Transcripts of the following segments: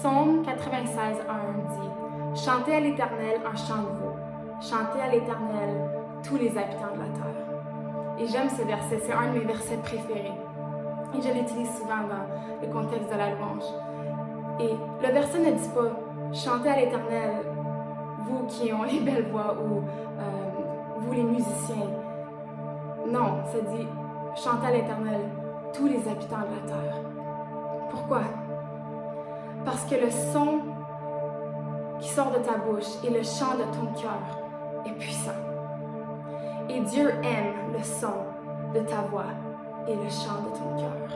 psaume 96, 1 dit « Chantez à l'Éternel un chant nouveau. Chantez à l'Éternel tous les habitants de la terre. » Et j'aime ce verset, c'est un de mes versets préférés. Et je l'utilise souvent dans le contexte de la louange. Et le verset ne dit pas « Chantez à l'Éternel, vous qui ont les belles voix » ou vous les musiciens. Non, ça dit « Chantez à l'Éternel, tous les habitants de la terre. » Pourquoi? Parce que le son qui sort de ta bouche et le chant de ton cœur est puissant. Et Dieu aime le son de ta voix et le chant de ton cœur.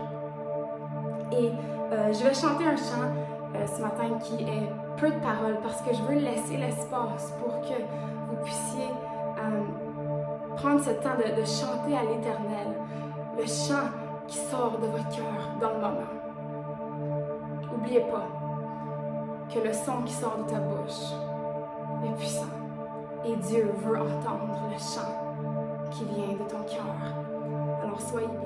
Et je vais chanter un chant ce matin qui est peu de paroles parce que je veux laisser l'espace pour que vous puissiez prendre ce temps de chanter à l'Éternel le chant qui sort de votre cœur dans le moment. N'oubliez pas que le son qui sort de ta bouche est puissant et Dieu veut entendre le chant qui vient de ton cœur. Alors soyez bénis.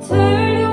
Turn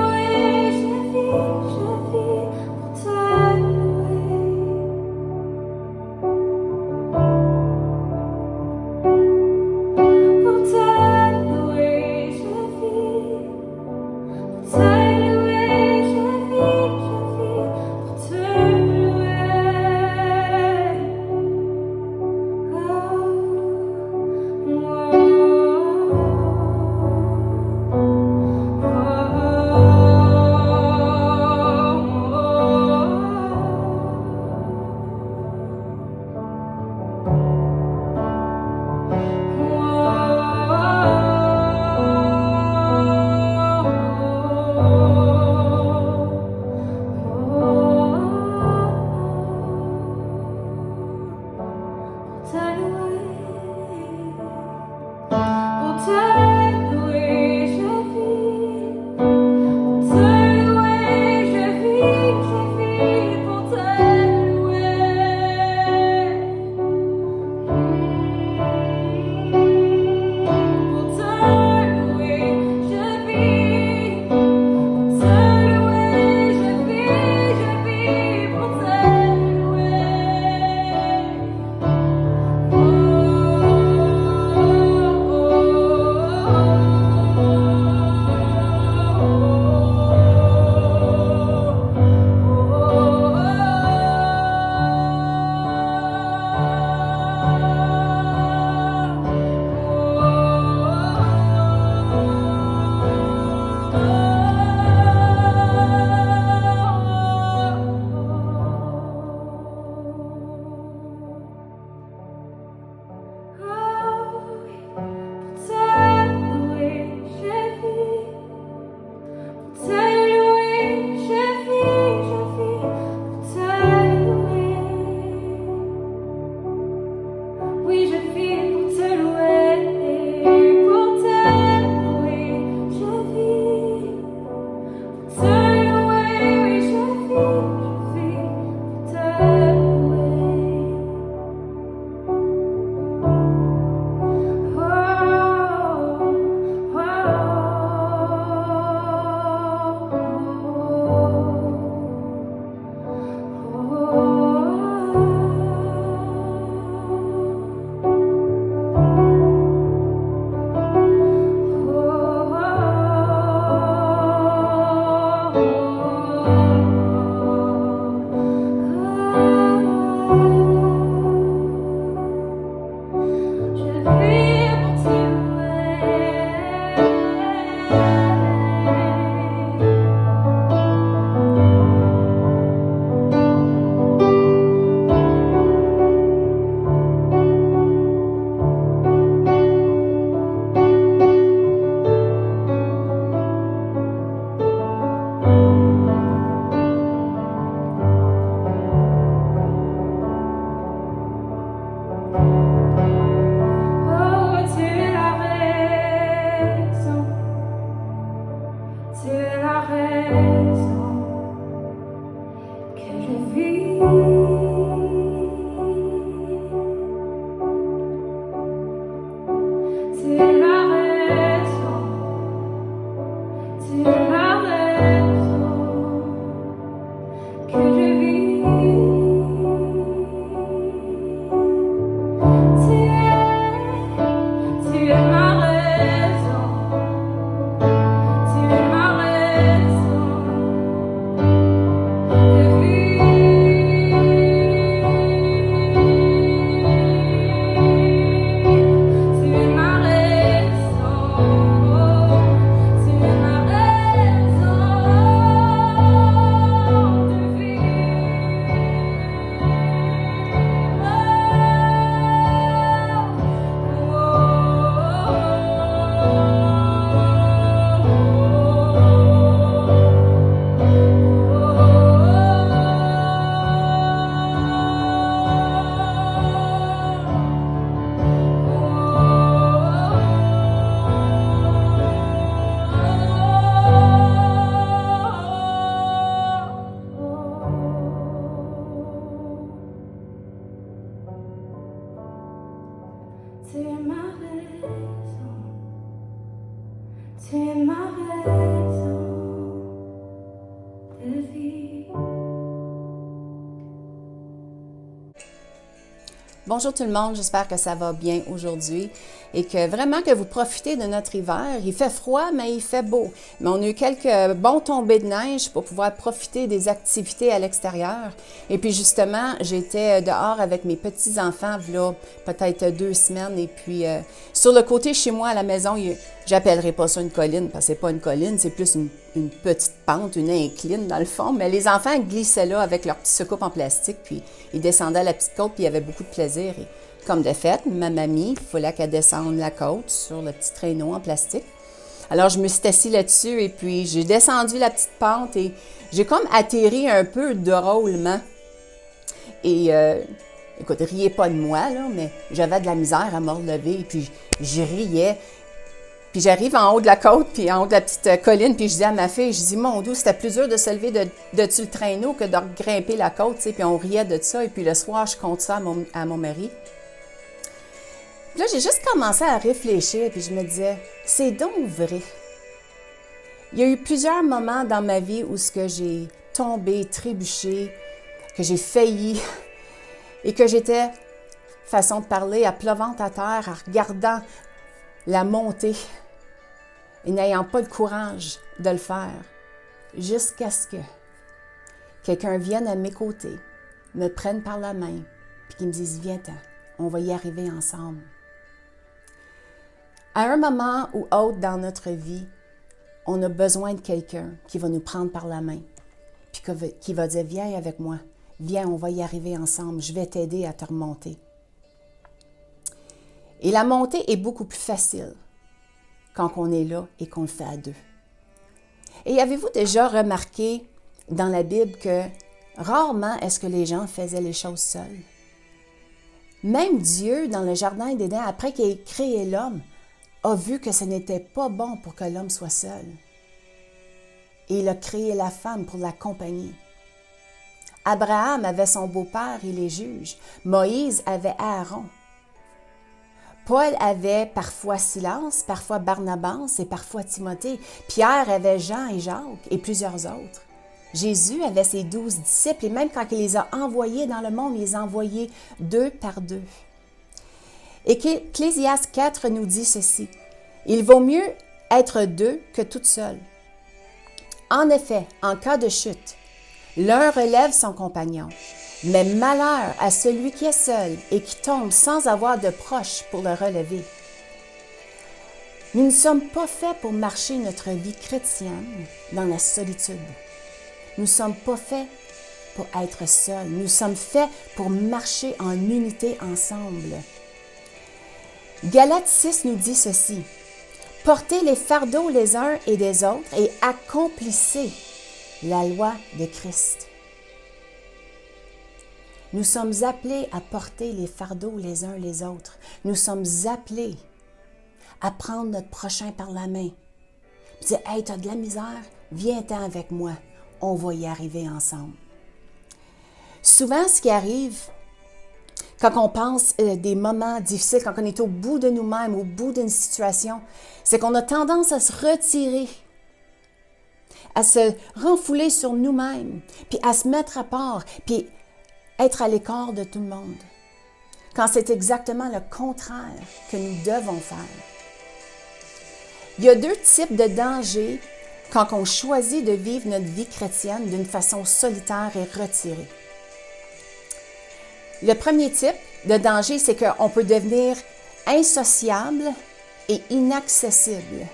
que je vis. Tu es ma raison, tu es ma raison de vivre. Tu es ma raison, tu es ma raison de Tu es ma raison, tu es ma raison de vivre. Bonjour tout le monde, j'espère que ça va bien aujourd'hui et que vraiment que vous profitez de notre hiver. Il fait froid, mais il fait beau. Mais on a eu quelques bons tombées de neige pour pouvoir profiter des activités à l'extérieur. Et puis justement, j'étais dehors avec mes petits-enfants, là, peut-être 2 semaines. Et puis sur le côté chez moi à la maison, j'appellerai pas ça une colline parce que c'est pas une colline, c'est plus une petite pente, une incline dans le fond. Mais les enfants glissaient là avec leur petit secoupe en plastique, puis ils descendaient à la petite côte, puis il y avait beaucoup de plaisir. Et comme de fait, ma mamie, il fallait qu'elle descende la côte sur le petit traîneau en plastique. Alors, je me suis assise là-dessus et puis j'ai descendu la petite pente et j'ai comme atterri un peu drôlement. Et écoute, riez pas de moi, là, mais j'avais de la misère à me relever et puis je riais. Puis j'arrive en haut de la côte, puis en haut de la petite colline, puis je dis à ma fille, je dis, mon Dieu, c'était plus dur de se lever de dessus le traîneau que de grimper la côte, tu sais, puis on riait de ça. Et puis le soir, je compte ça à mon mari. Puis là, j'ai juste commencé à réfléchir, puis je me disais, c'est donc vrai. Il y a eu plusieurs moments dans ma vie où j'ai tombé, trébuché, que j'ai failli, et que j'étais, façon de parler, à pleuvante à terre, en regardant la montée, et n'ayant pas le courage de le faire, jusqu'à ce que quelqu'un vienne à mes côtés, me prenne par la main, puis qu'il me dise, viens-t'en, on va y arriver ensemble. À un moment ou autre dans notre vie, on a besoin de quelqu'un qui va nous prendre par la main, puis qui va dire, viens avec moi, viens, on va y arriver ensemble, je vais t'aider à te remonter. Et la montée est beaucoup plus facile quand on est là et qu'on le fait à deux. Et avez-vous déjà remarqué dans la Bible que rarement est-ce que les gens faisaient les choses seuls? Même Dieu, dans le Jardin d'Éden, après qu'il ait créé l'homme, a vu que ce n'était pas bon pour que l'homme soit seul. Et il a créé la femme pour l'accompagner. Abraham avait son beau-père et les juges. Moïse avait Aaron. Paul avait parfois Silas, parfois Barnabas et parfois Timothée. Pierre avait Jean et Jacques et plusieurs autres. Jésus avait ses 12 disciples et même quand il les a envoyés dans le monde, il les a envoyés 2 par 2. Et Ecclésiaste 4 nous dit ceci, « Il vaut mieux être 2 que toute seule. En effet, en cas de chute, l'un relève son compagnon, mais malheur à celui qui est seul et qui tombe sans avoir de proche pour le relever. » Nous ne sommes pas faits pour marcher notre vie chrétienne dans la solitude. Nous ne sommes pas faits pour être seuls. Nous sommes faits pour marcher en unité ensemble. Galates 6 nous dit ceci, « Portez les fardeaux les uns et des autres et accomplissez la loi de Christ. » Nous sommes appelés à porter les fardeaux les uns les autres. Nous sommes appelés à prendre notre prochain par la main. Dire, « Hey, tu as de la misère? Viens-t'en avec moi. On va y arriver ensemble. » Souvent, ce qui arrive quand on pense des moments difficiles, quand on est au bout de nous-mêmes, au bout d'une situation, c'est qu'on a tendance à se retirer, à se renfouler sur nous-mêmes, puis à se mettre à part, puis être à l'écart de tout le monde. Quand c'est exactement le contraire que nous devons faire. Il y a deux types de dangers quand on choisit de vivre notre vie chrétienne d'une façon solitaire et retirée. Le premier type de danger, c'est qu'on peut devenir insociable et inaccessible.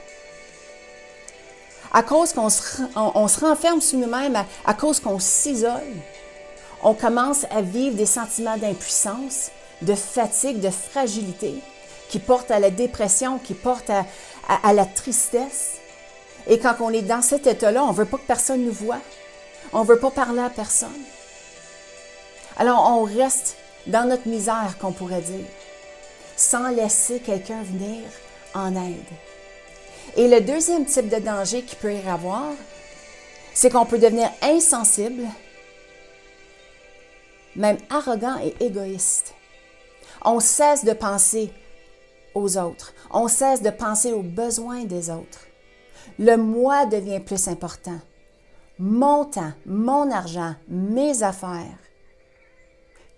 À cause qu'on se renferme sur nous-mêmes, à cause qu'on s'isole, on commence à vivre des sentiments d'impuissance, de fatigue, de fragilité, qui portent à la dépression, qui portent à la tristesse. Et quand on est dans cet état-là, on ne veut pas que personne nous voie. On ne veut pas parler à personne. Alors, on reste dans notre misère, qu'on pourrait dire, sans laisser quelqu'un venir en aide. Et le deuxième type de danger qu'il peut y avoir, c'est qu'on peut devenir insensible, même arrogant et égoïste. On cesse de penser aux autres. On cesse de penser aux besoins des autres. Le moi devient plus important. Mon temps, mon argent, mes affaires.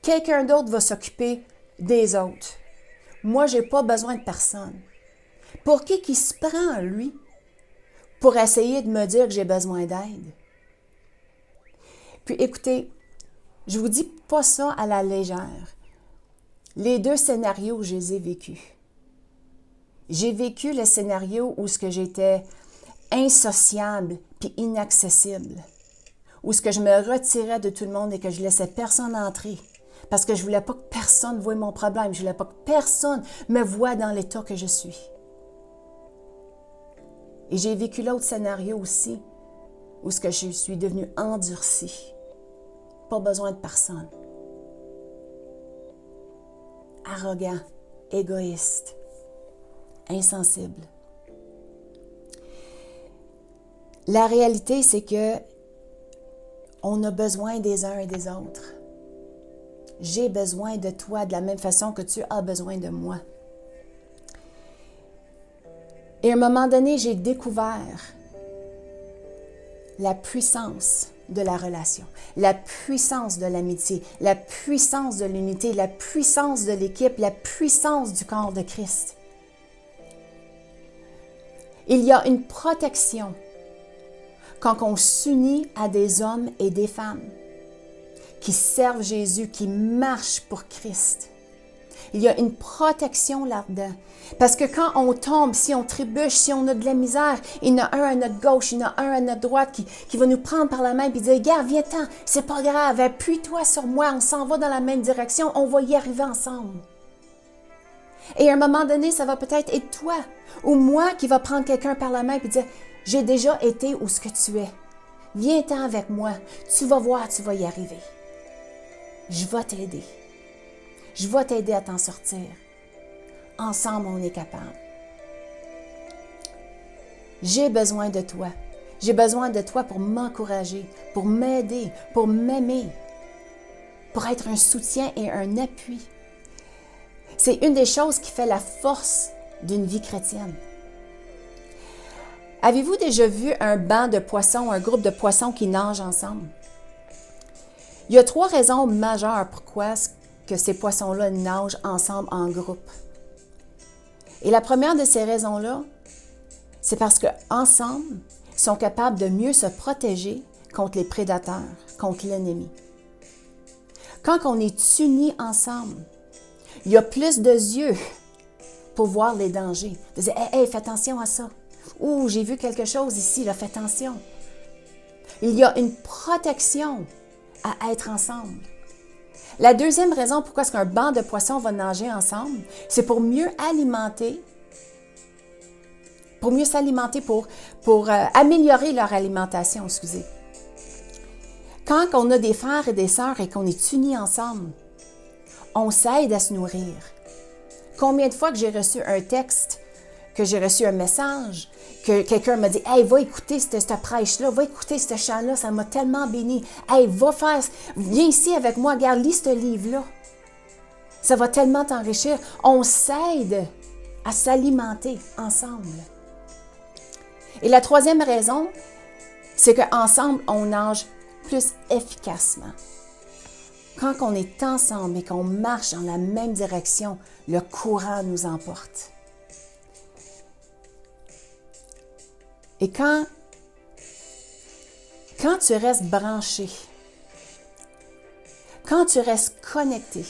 Quelqu'un d'autre va s'occuper des autres. Moi, je n'ai pas besoin de personne. Pour qui se prend, lui, pour essayer de me dire que j'ai besoin d'aide? Puis écoutez, je ne vous dis pas ça à la légère. Les deux scénarios, je les ai vécus. J'ai vécu le scénario où j'étais insociable puis inaccessible, où je me retirais de tout le monde et que je laissais personne entrer parce que je ne voulais pas que personne voie mon problème, je ne voulais pas que personne me voie dans l'état que je suis. Et j'ai vécu l'autre scénario aussi, où je suis devenue endurcie. Pas besoin de personne. Arrogant, égoïste, insensible. La réalité, c'est que on a besoin des uns et des autres. J'ai besoin de toi de la même façon que tu as besoin de moi. Et à un moment donné, j'ai découvert la puissance de la relation, la puissance de l'amitié, la puissance de l'unité, la puissance de l'équipe, la puissance du corps de Christ. Il y a une protection quand on s'unit à des hommes et des femmes qui servent Jésus, qui marchent pour Christ. Il y a une protection là-dedans. Parce que quand on tombe, si on trébuche, si on a de la misère, il y en a un à notre gauche, il y en a un à notre droite qui va nous prendre par la main et dire « Regarde, viens-t'en, c'est pas grave, appuie-toi sur moi, on s'en va dans la même direction, on va y arriver ensemble. » Et à un moment donné, ça va peut-être être toi ou moi qui va prendre quelqu'un par la main et dire « J'ai déjà été où ce que tu es. Viens-t'en avec moi, tu vas voir, tu vas y arriver. Je vais t'aider. Je vais t'aider à t'en sortir. Ensemble, on est capable. J'ai besoin de toi. J'ai besoin de toi pour m'encourager, pour m'aider, pour m'aimer, pour être un soutien et un appui. C'est une des choses qui fait la force d'une vie chrétienne. Avez-vous déjà vu un banc de poissons, un groupe de poissons qui nagent ensemble? Il y a 3 raisons majeures pourquoi que ces poissons-là nagent ensemble en groupe. Et la première de ces raisons-là, c'est parce qu'ensemble, ils sont capables de mieux se protéger contre les prédateurs, contre l'ennemi. Quand on est unis ensemble, il y a plus de yeux pour voir les dangers. De dire « Hey, fais attention à ça. Ouh, j'ai vu quelque chose ici, là, fais attention. » Il y a une protection à être ensemble. La deuxième raison pourquoi est-ce qu'un banc de poissons va nager ensemble, c'est pour mieux alimenter, pour améliorer leur alimentation, excusez. Quand on a des frères et des sœurs et qu'on est unis ensemble, on s'aide à se nourrir. Combien de fois que j'ai reçu un texte, que j'ai reçu un message, que quelqu'un m'a dit « Hey, va écouter cette prêche-là, va écouter ce chant-là, ça m'a tellement béni. Hey, viens ici avec moi, regarde, lis ce livre-là. Ça va tellement t'enrichir. » On s'aide à s'alimenter ensemble. Et la troisième raison, c'est qu'ensemble, on nage plus efficacement. Quand on est ensemble et qu'on marche dans la même direction, le courant nous emporte. Et quand tu restes branché, quand tu restes connecté,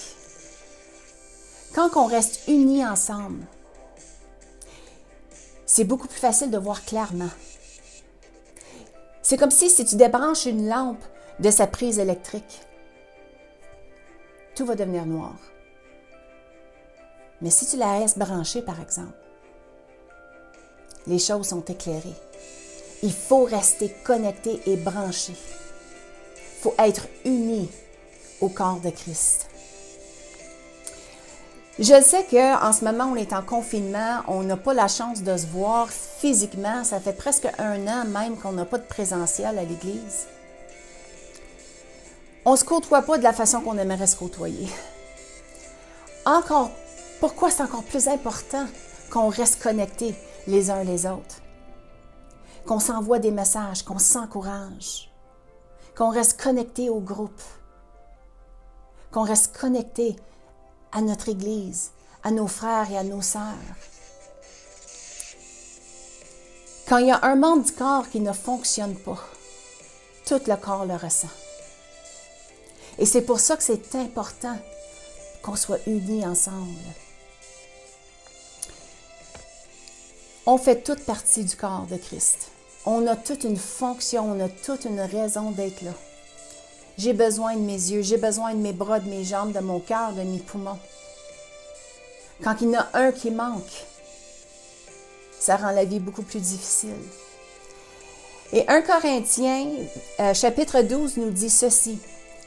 quand on reste unis ensemble, c'est beaucoup plus facile de voir clairement. C'est comme si tu débranches une lampe de sa prise électrique, tout va devenir noir. Mais si tu la restes branchée, par exemple, les choses sont éclairées. Il faut rester connecté et branché. Il faut être uni au corps de Christ. Je sais qu'en ce moment, on est en confinement, on n'a pas la chance de se voir physiquement. Ça fait presque 1 an même qu'on n'a pas de présentiel à l'Église. On ne se côtoie pas de la façon qu'on aimerait se côtoyer. Pourquoi c'est encore plus important qu'on reste connectés les uns les autres? Qu'on s'envoie des messages, qu'on s'encourage, qu'on reste connecté au groupe, qu'on reste connecté à notre Église, à nos frères et à nos sœurs. Quand il y a un membre du corps qui ne fonctionne pas, tout le corps le ressent. Et c'est pour ça que c'est important qu'on soit unis ensemble. On fait toute partie du corps de Christ. On a toute une fonction, on a toute une raison d'être là. J'ai besoin de mes yeux, j'ai besoin de mes bras, de mes jambes, de mon cœur, de mes poumons. Quand il y en a un qui manque, ça rend la vie beaucoup plus difficile. Et 1 Corinthiens, chapitre 12, nous dit ceci.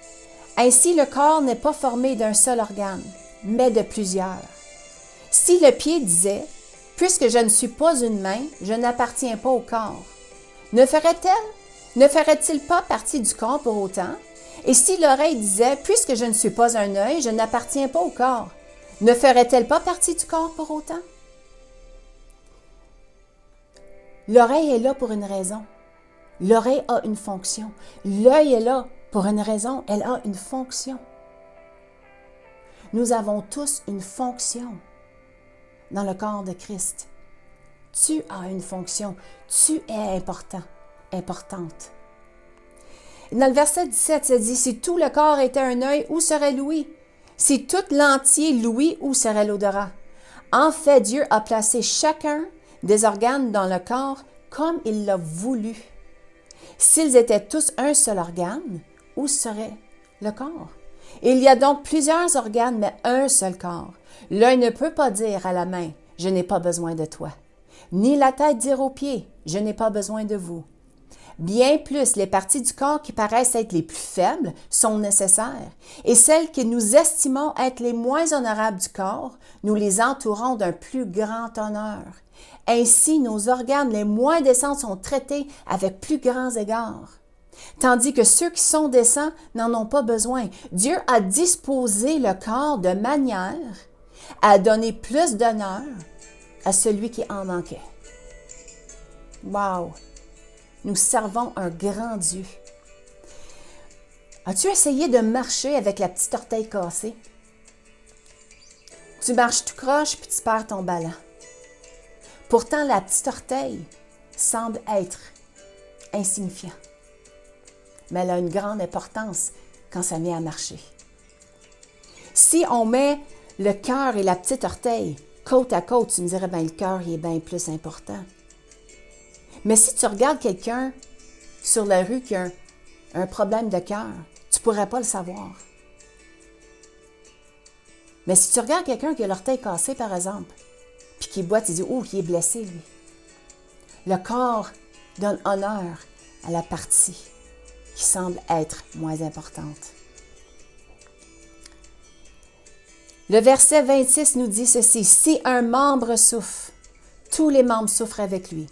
« Ainsi, le corps n'est pas formé d'un seul organe, mais de plusieurs. Si le pied disait, « Puisque je ne suis pas une main, je n'appartiens pas au corps. » Ne ferait-il pas partie du corps pour autant? Et si l'oreille disait, « Puisque je ne suis pas un œil, je n'appartiens pas au corps. » Ne ferait-elle pas partie du corps pour autant? L'oreille est là pour une raison. L'oreille a une fonction. L'œil est là pour une raison. Elle a une fonction. Nous avons tous une fonction dans le corps de Christ. Tu as une fonction. Tu es important, importante. Dans le verset 17, ça dit, « Si tout le corps était un œil, où serait l'ouïe? Si tout l'entier l'ouïe, où serait l'odorat? En fait, Dieu a placé chacun des organes dans le corps comme il l'a voulu. S'ils étaient tous un seul organe, où serait le corps? Il y a donc plusieurs organes, mais un seul corps. L'un ne peut pas dire à la main, « Je n'ai pas besoin de toi. » Ni la tête dire aux pieds, « Je n'ai pas besoin de vous. » Bien plus, les parties du corps qui paraissent être les plus faibles sont nécessaires, et celles que nous estimons être les moins honorables du corps, nous les entourons d'un plus grand honneur. Ainsi, nos organes les moins décents sont traités avec plus grands égards, tandis que ceux qui sont décents n'en ont pas besoin. Dieu a disposé le corps de manière à donner plus d'honneur à celui qui en manquait. Wow! Nous servons un grand Dieu. As-tu essayé de marcher avec la petite orteille cassée? Tu marches tout croche puis tu perds ton ballon. Pourtant, la petite orteille semble être insignifiante. Mais elle a une grande importance quand ça vient à marcher. Si on met le cœur et la petite orteille côte à côte, tu me dirais, le cœur il est bien plus important. Mais si tu regardes quelqu'un sur la rue qui a un problème de cœur, tu ne pourrais pas le savoir. Mais si tu regardes quelqu'un qui a l'orteil cassé, par exemple, puis qui boite, tu dis, oh, il est blessé, lui. Le corps donne honneur à la partie qui semble être moins importante. Le verset 26 nous dit ceci, « Si un membre souffre, tous les membres souffrent avec lui.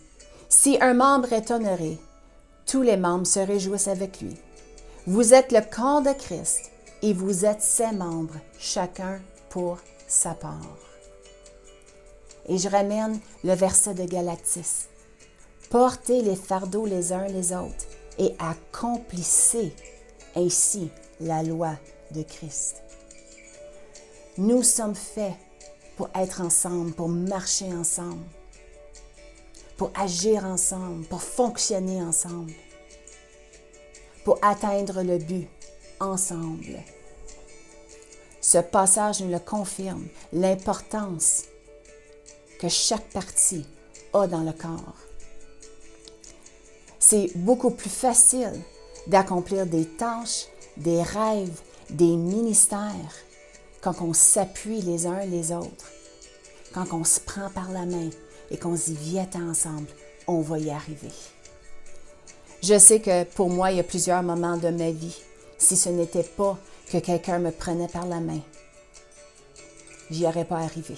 Si un membre est honoré, tous les membres se réjouissent avec lui. Vous êtes le corps de Christ et vous êtes ses membres, chacun pour sa part. » Et je ramène le verset de Galatie. « Portez les fardeaux les uns les autres et accomplissez ainsi la loi de Christ. Nous sommes faits pour être ensemble, pour marcher ensemble, pour agir ensemble, pour fonctionner ensemble, pour atteindre le but ensemble. Ce passage nous le confirme, l'importance que chaque partie a dans le corps. C'est beaucoup plus facile d'accomplir des tâches, des rêves, des ministères quand on s'appuie les uns les autres, quand on se prend par la main et qu'on se dit « viens ensemble, on va y arriver ». Je sais que pour moi, il y a plusieurs moments de ma vie, si ce n'était pas que quelqu'un me prenait par la main, j'y aurais pas arrivé.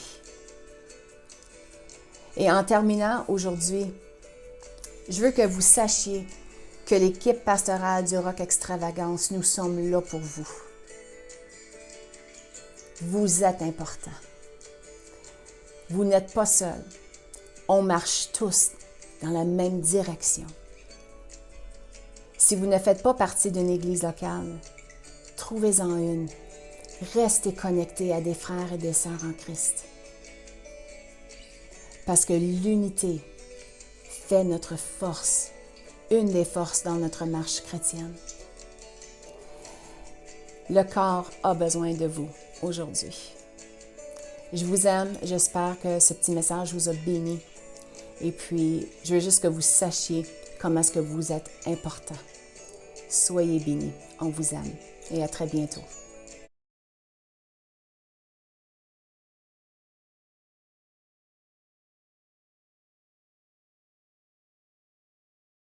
Et en terminant aujourd'hui, je veux que vous sachiez que l'équipe pastorale du Roc Extravagance, nous sommes là pour vous. Vous êtes important. Vous n'êtes pas seuls. On marche tous dans la même direction. Si vous ne faites pas partie d'une église locale, trouvez-en une. Restez connectés à des frères et des sœurs en Christ. Parce que l'unité fait notre force, une des forces dans notre marche chrétienne. Le corps a besoin de vous aujourd'hui. Je vous aime, j'espère que ce petit message vous a béni. Et puis, je veux juste que vous sachiez comment est-ce que vous êtes important. Soyez bénis, on vous aime et à très bientôt.